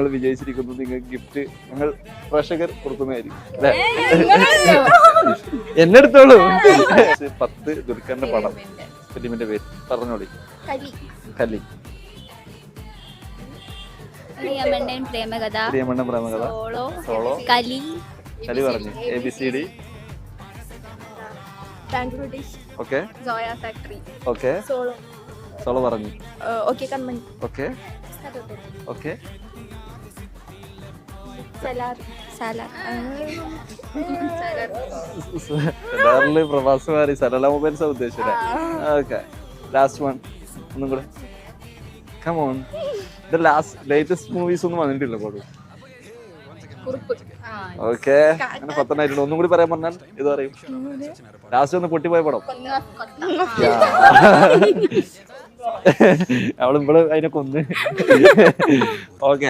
നിങ്ങൾ വിജയിച്ചിരിക്കുന്നു. നിങ്ങൾക്ക് ഗിഫ്റ്റ് ഞങ്ങൾ പ്രേക്ഷകർ കൊടുക്കുന്നതായിരിക്കും അല്ലേ? എന്നെ എടുത്തോളൂ. 10 ദുൽഖറിന്റെ പടം ഫിലിമിന്റെ പേര് പറഞ്ഞോളി. കലി. പ്രിയമണ്ണൻ പ്രേമകഥ. സോളോ. കലി പറഞ്ഞു. ABCD. ഓക്കെ. ഓക്കെ. സോളോ പറഞ്ഞു. ഓക്കെ. സലാറില് പ്രവാസമാരി സലല മൊബൈൽസ് ഉദ്ദേശിച്ചത്. ഓക്കെ. ലാസ്റ്റ് വൺ ഒന്നും കൂടെ. Come on. The latest movies ഒന്നും വന്നിട്ടില്ല പോലും. ഓക്കെ. അങ്ങനെ 10 ആയിട്ടുള്ളൂ. ഒന്നും കൂടി പറയാൻ പറഞ്ഞാൽ ഇത് പറയും. ലാസ്റ്റ് ഒന്ന് പൊട്ടിപ്പോയ പടം. അവളിവിടെ അതിനെ കൊന്ന്. ഓക്കെ.